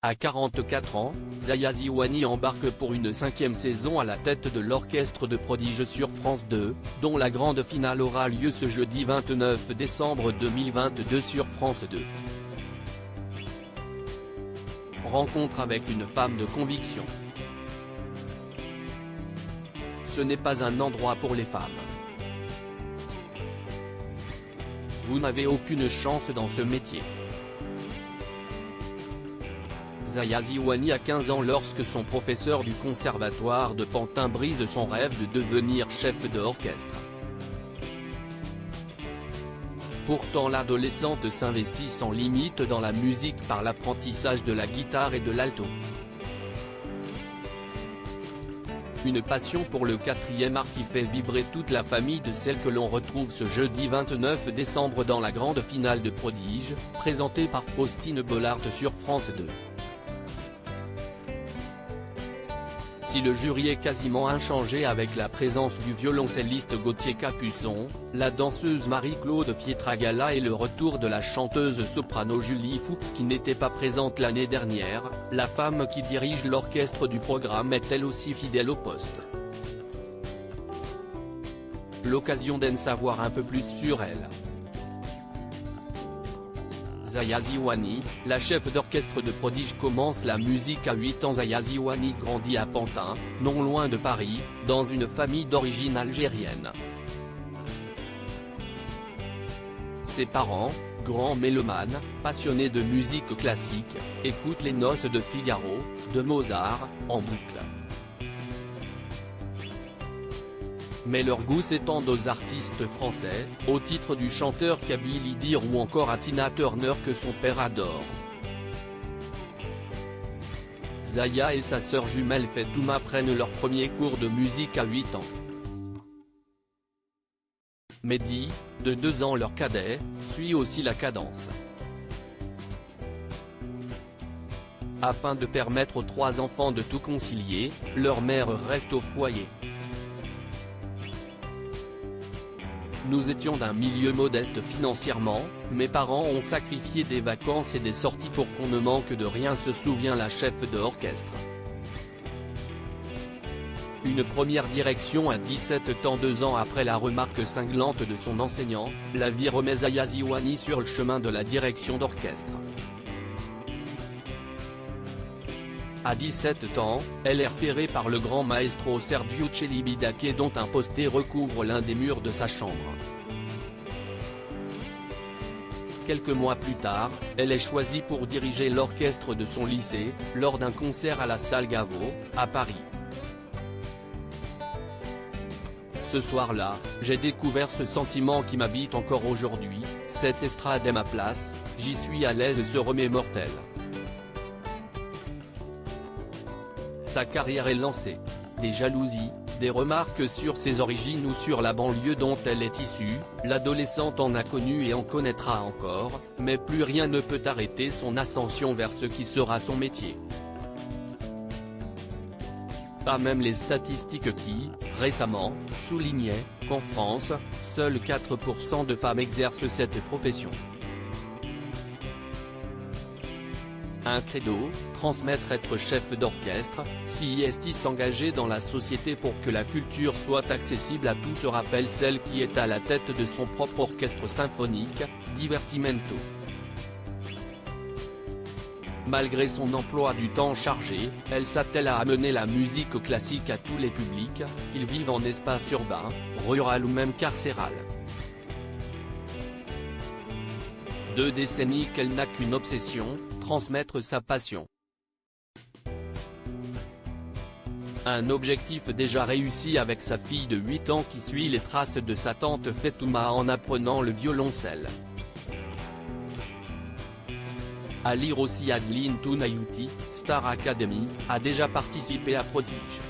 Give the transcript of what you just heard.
À 44 ans, Zaya Ziwani embarque pour une 5e saison à la tête de l'Orchestre de Prodige sur France 2, dont la grande finale aura lieu ce jeudi 29 décembre 2022 sur France 2. Rencontre avec une femme de conviction. Ce n'est pas un endroit pour les femmes. Vous n'avez aucune chance dans ce métier. Zaya Ziwani a 15 ans lorsque son professeur du conservatoire de Pantin brise son rêve de devenir chef d'orchestre. Pourtant l'adolescente s'investit sans limite dans la musique par l'apprentissage de la guitare et de l'alto. Une passion pour le 4e art qui fait vibrer toute la famille de celle que l'on retrouve ce jeudi 29 décembre dans la grande finale de Prodige, présentée par Faustine Bollard sur France 2. Si le jury est quasiment inchangé avec la présence du violoncelliste Gauthier Capuçon, la danseuse Marie-Claude Pietragala et le retour de la chanteuse soprano Julie Fuchs qui n'était pas présente l'année dernière, la femme qui dirige l'orchestre du programme est elle aussi fidèle au poste. L'occasion d'en savoir un peu plus sur elle. Zaya Ziwani, la chef d'orchestre de Prodige commence la musique à 8 ans. Zaya Ziwani grandit à Pantin, non loin de Paris, dans une famille d'origine algérienne. Ses parents, grands mélomanes, passionnés de musique classique, écoutent les Noces de Figaro, de Mozart, en boucle. Mais leur goût s'étend aux artistes français, au titre du chanteur Kabyle Idir ou encore à Tina Turner que son père adore. Zaya et sa sœur jumelle Fetouma prennent leur premier cours de musique à 8 ans. Mehdi, de 2 ans leur cadet, suit aussi la cadence. Afin de permettre aux 3 enfants de tout concilier, leur mère reste au foyer. Nous étions d'un milieu modeste financièrement, mes parents ont sacrifié des vacances et des sorties pour qu'on ne manque de rien, se souvient la chef d'orchestre. Une première direction à 17 ans. 2 ans après la remarque cinglante de son enseignant, la vie remet Zaya Ziwani sur le chemin de la direction d'orchestre. À 17 ans, elle est repérée par le grand maestro Sergiu Celibidache dont un poster recouvre l'un des murs de sa chambre. Quelques mois plus tard, elle est choisie pour diriger l'orchestre de son lycée, lors d'un concert à la salle Gaveau, à Paris. Ce soir-là, j'ai découvert ce sentiment qui m'habite encore aujourd'hui, cette estrade est ma place, j'y suis à l'aise et se remémore-t-elle. Sa carrière est lancée. Des jalousies, des remarques sur ses origines ou sur la banlieue dont elle est issue, l'adolescente en a connu et en connaîtra encore, mais plus rien ne peut arrêter son ascension vers ce qui sera son métier. Pas même les statistiques qui, récemment, soulignaient qu'en France, seuls 4% de femmes exercent cette profession. Un credo, transmettre, être chef d'orchestre, si est s'engager dans la société pour que la culture soit accessible à tous, se rappelle celle qui est à la tête de son propre orchestre symphonique, Divertimento. Malgré son emploi du temps chargé, elle s'attelle à amener la musique classique à tous les publics, qu'ils vivent en espace urbain, rural ou même carcéral. 2 décennies qu'elle n'a qu'une obsession, transmettre sa passion. Un objectif déjà réussi avec sa fille de 8 ans qui suit les traces de sa tante Fetouma en apprenant le violoncelle. À lire aussi Adeline Tounayouti, Star Academy, a déjà participé à Prodige.